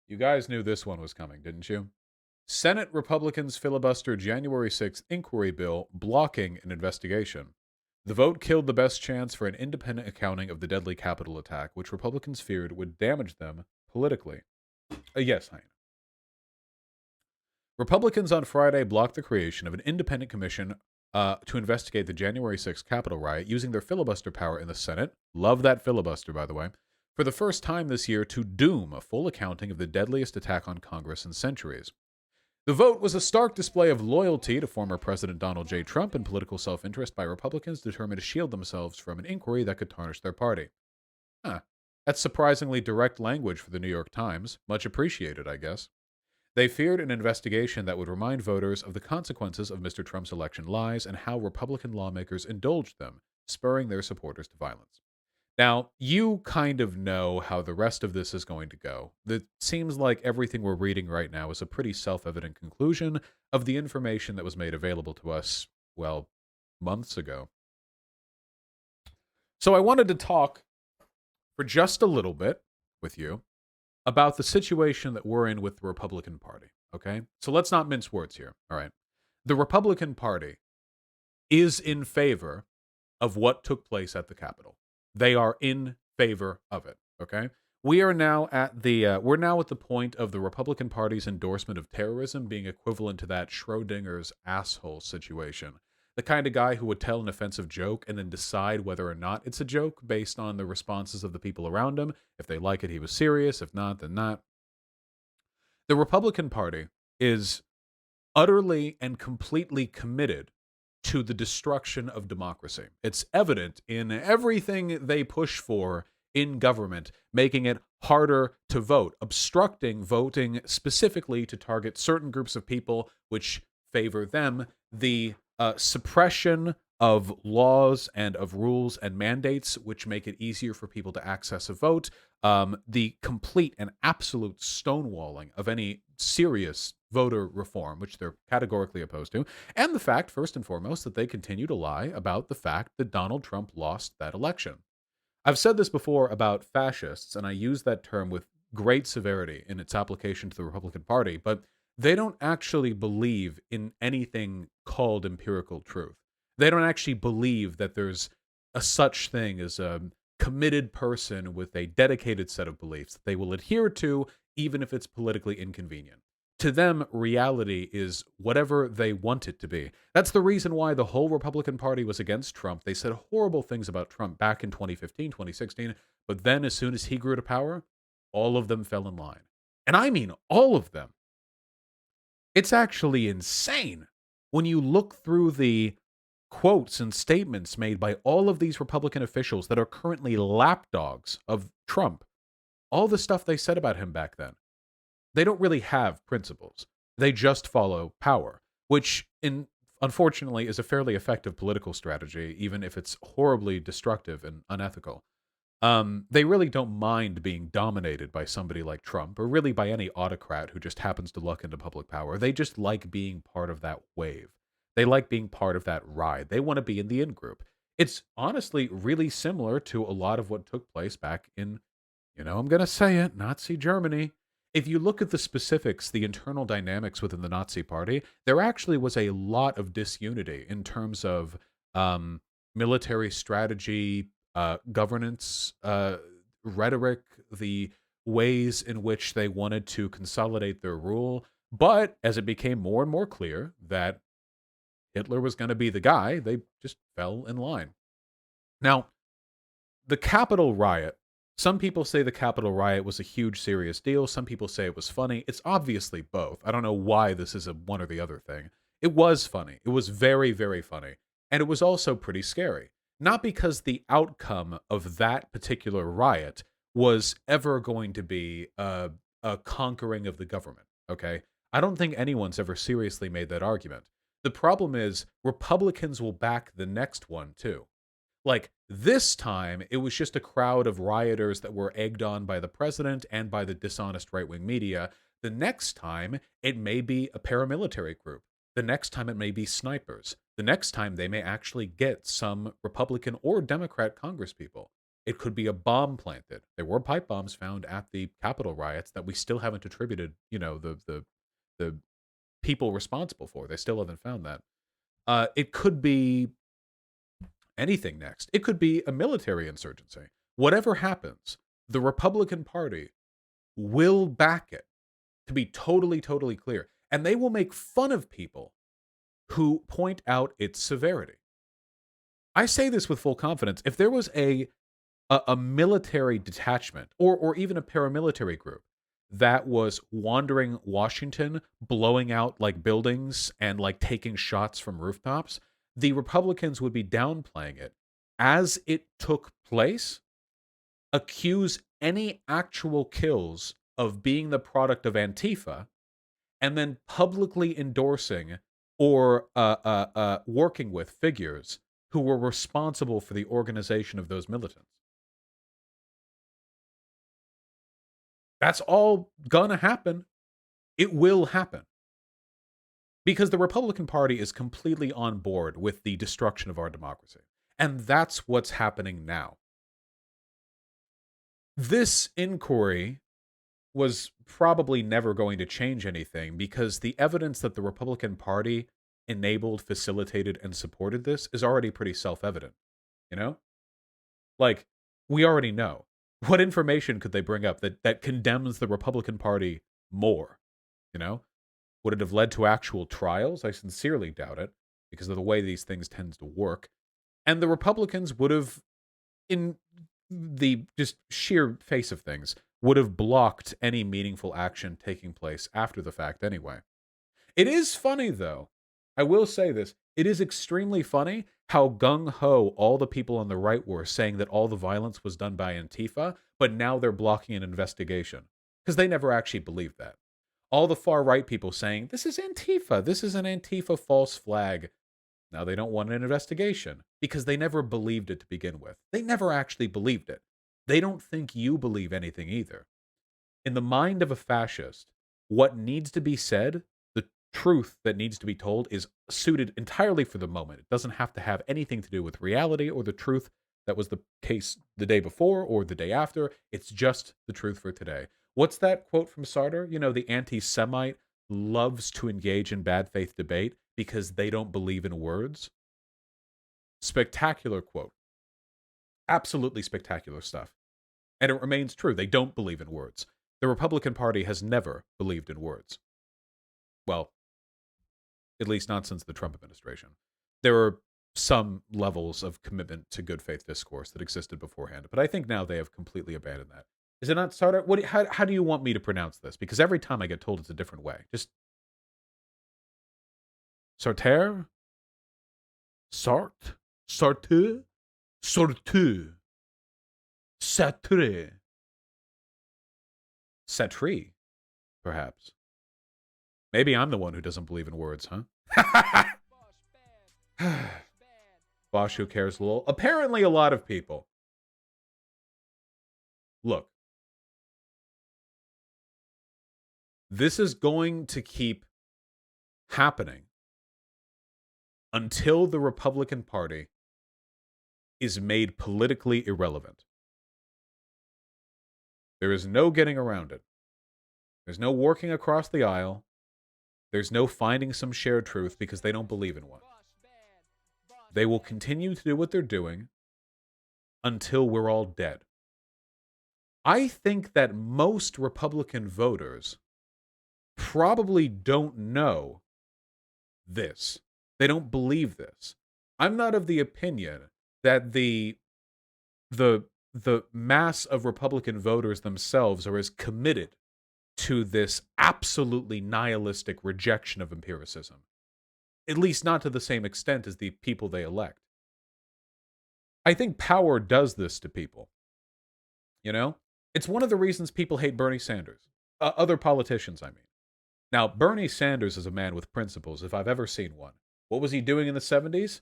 You guys knew this one was coming, didn't you? Senate Republicans filibuster January 6th inquiry bill blocking an investigation. The vote killed the best chance for an independent accounting of the deadly Capitol attack, which Republicans feared would damage them politically. Yes, Hyena. Republicans on Friday blocked the creation of an independent commission to investigate the January 6th Capitol riot using their filibuster power in the Senate. Love that filibuster, by the way. For the first time this year, to doom a full accounting of the deadliest attack on Congress in centuries. The vote was a stark display of loyalty to former President Donald J. Trump and political self interest by Republicans determined to shield themselves from an inquiry that could tarnish their party. Huh. That's surprisingly direct language for the New York Times. Much appreciated, I guess. They feared an investigation that would remind voters of the consequences of Mr. Trump's election lies and how Republican lawmakers indulged them, spurring their supporters to violence. Now, you kind of know how the rest of this is going to go. It seems like everything we're reading right now is a pretty self evident conclusion of the information that was made available to us, well, months ago. So I wanted to talk for just a little bit with you about the situation that we're in with the Republican Party, okay? So let's not mince words here, all right? The Republican Party is in favor of what took place at the Capitol. They are in favor of it, okay? We are now at the point of the Republican Party's endorsement of terrorism being equivalent to that Schrodinger's asshole situation. The kind of guy who would tell an offensive joke and then decide whether or not it's a joke based on the responses of the people around him. If they like it, he was serious. If not, then not. The Republican Party is utterly and completely committed to the destruction of democracy. It's evident in everything they push for in government, making it harder to vote, obstructing voting specifically to target certain groups of people which favor them, the suppression of laws and of rules and mandates which make it easier for people to access a vote, the complete and absolute stonewalling of any serious voter reform, which they're categorically opposed to, and the fact, first and foremost, that they continue to lie about the fact that Donald Trump lost that election. I've said this before about fascists, and I use that term with great severity in its application to the Republican Party, but they don't actually believe in anything called empirical truth. They don't actually believe that there's a such thing as a committed person with a dedicated set of beliefs that they will adhere to, even if it's politically inconvenient. To them, reality is whatever they want it to be. That's the reason why the whole Republican Party was against Trump. They said horrible things about Trump back in 2015, 2016, but then as soon as he grew to power, all of them fell in line. And I mean all of them. It's actually insane when you look through the quotes and statements made by all of these Republican officials that are currently lapdogs of Trump. All the stuff they said about him back then. They don't really have principles. They just follow power, which unfortunately is a fairly effective political strategy, even if it's horribly destructive and unethical. They really don't mind being dominated by somebody like Trump, or really by any autocrat who just happens to luck into public power. They just like being part of that wave. They like being part of that ride. They want to be in the in-group. It's honestly really similar to a lot of what took place back in, I'm going to say it, Nazi Germany. If you look at the specifics, the internal dynamics within the Nazi Party, there actually was a lot of disunity in terms of military strategy, governance, rhetoric, the ways in which they wanted to consolidate their rule. But as it became more and more clear that Hitler was going to be the guy, they just fell in line. Now, the Capitol riot, some people say the Capitol riot was a huge, serious deal. Some people say it was funny. It's obviously both. I don't know why this is a one or the other thing. It was funny. It was very, very funny. And it was also pretty scary. Not because the outcome of that particular riot was ever going to be a conquering of the government, okay? I don't think anyone's ever seriously made that argument. The problem is Republicans will back the next one, too. Like, this time, it was just a crowd of rioters that were egged on by the president and by the dishonest right-wing media. The next time, it may be a paramilitary group. The next time, it may be snipers. The next time, they may actually get some Republican or Democrat congresspeople. It could be a bomb planted. There were pipe bombs found at the Capitol riots that we still haven't attributed, the people responsible for. They still haven't found that. It could be anything next. It could be a military insurgency. Whatever happens, the Republican Party will back it, to be totally, totally clear. And they will make fun of people who point out its severity. I say this with full confidence. If there was a military detachment or even a paramilitary group that was wandering Washington, blowing out like buildings and like taking shots from rooftops, the Republicans would be downplaying it as it took place, accuse any actual kills of being the product of Antifa, and then publicly endorsing or working with figures who were responsible for the organization of those militants. That's all gonna happen. It will happen. Because the Republican Party is completely on board with the destruction of our democracy. And that's what's happening now. This inquiry was probably never going to change anything because the evidence that the Republican Party enabled, facilitated, and supported this is already pretty self-evident. You know? Like, we already know. What information could they bring up that condemns the Republican Party more? You know? Would it have led to actual trials? I sincerely doubt it, because of the way these things tend to work. And the Republicans would have, in the just sheer face of things, would have blocked any meaningful action taking place after the fact anyway. It is funny, though. I will say this. It is extremely funny how gung-ho all the people on the right were saying that all the violence was done by Antifa, but now they're blocking an investigation. Because they never actually believed that. All the far-right people saying, this is Antifa, this is an Antifa false flag. Now they don't want an investigation because they never believed it to begin with. They never actually believed it. They don't think you believe anything either. In the mind of a fascist, what needs to be said, the truth that needs to be told, is suited entirely for the moment. It doesn't have to have anything to do with reality or the truth that was the case the day before or the day after. It's just the truth for today. What's that quote from Sartre? You know, the anti-Semite loves to engage in bad faith debate because they don't believe in words. Spectacular quote. Absolutely spectacular stuff. And it remains true. They don't believe in words. The Republican Party has never believed in words. Well, at least not since the Trump administration. There are some levels of commitment to good faith discourse that existed beforehand, but I think now they have completely abandoned that. Is it not Sartre? How do you want me to pronounce this? Because every time I get told it's a different way. Just Sartre? Sartre? Sartre? Sartre? Sartre? Satri, perhaps. Maybe I'm the one who doesn't believe in words, huh? Bosh, who cares, lol. Apparently a lot of people. Look. This is going to keep happening until the Republican Party is made politically irrelevant. There is no getting around it. There's no working across the aisle. There's no finding some shared truth because they don't believe in one. They will continue to do what they're doing until we're all dead. I think that most Republican voters probably don't know this. They don't believe this. I'm not of the opinion that the mass of Republican voters themselves are as committed to this absolutely nihilistic rejection of empiricism. At least not to the same extent as the people they elect. I think power does this to people. You know? It's one of the reasons people hate Bernie Sanders. Other politicians, I mean. Now, Bernie Sanders is a man with principles, if I've ever seen one. What was he doing in the 70s?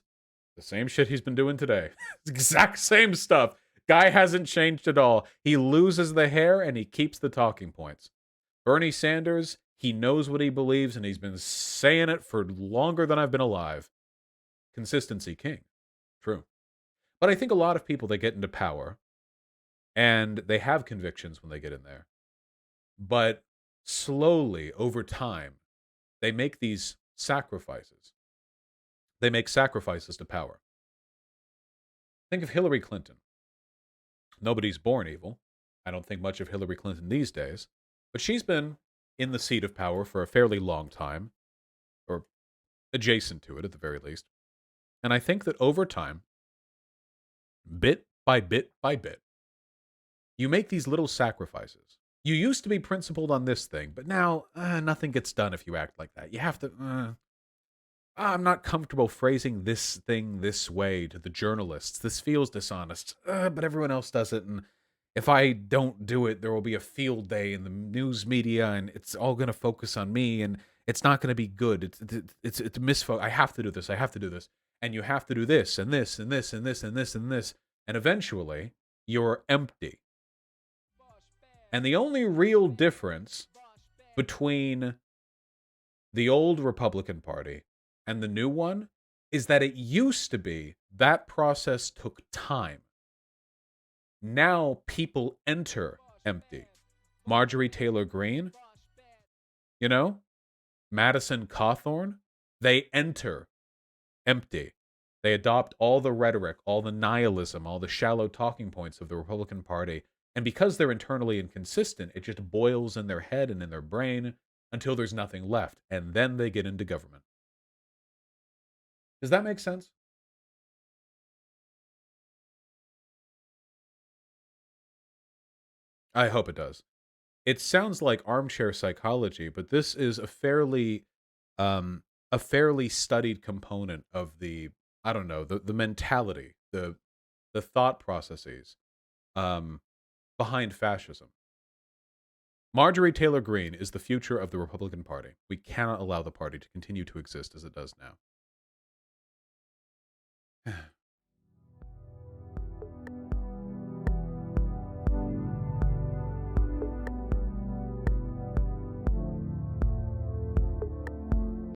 The same shit he's been doing today. Exact same stuff. Guy hasn't changed at all. He loses the hair and he keeps the talking points. Bernie Sanders, he knows what he believes and he's been saying it for longer than I've been alive. Consistency king. True. But I think a lot of people that get into power And they have convictions when they get in there. But slowly, over time, they make these sacrifices. They make sacrifices to power. Think of Hillary Clinton. Nobody's born evil. I don't think much of Hillary Clinton these days. But she's been in the seat of power for a fairly long time, or adjacent to it at the very least. And I think that over time, bit by bit by bit, you make these little sacrifices. You used to be principled on this thing, but now nothing gets done if you act like that. You have to. I'm not comfortable phrasing this thing this way to the journalists. This feels dishonest, but everyone else does it. And if I don't do it, there will be a field day in the news media, and it's all going to focus on me, and it's not going to be good. It's misfo. I have to do this. I have to do this, and you have to do this and this and this and this and this and this, and eventually you're empty. And the only real difference between the old Republican Party and the new one is that it used to be that process took time. Now people enter empty. Marjorie Taylor Greene, you know, Madison Cawthorn, they enter empty. They adopt all the rhetoric, all the nihilism, all the shallow talking points of the Republican Party. And because they're internally inconsistent, it just boils in their head and in their brain until there's nothing left. And then they get into government. Does that make sense? I hope it does. It sounds like armchair psychology, but this is um a fairly studied component of the, I don't know, the mentality, the thought processes um behind fascism. Marjorie Taylor Greene is the future of the Republican Party. We cannot allow the party to continue to exist as it does now.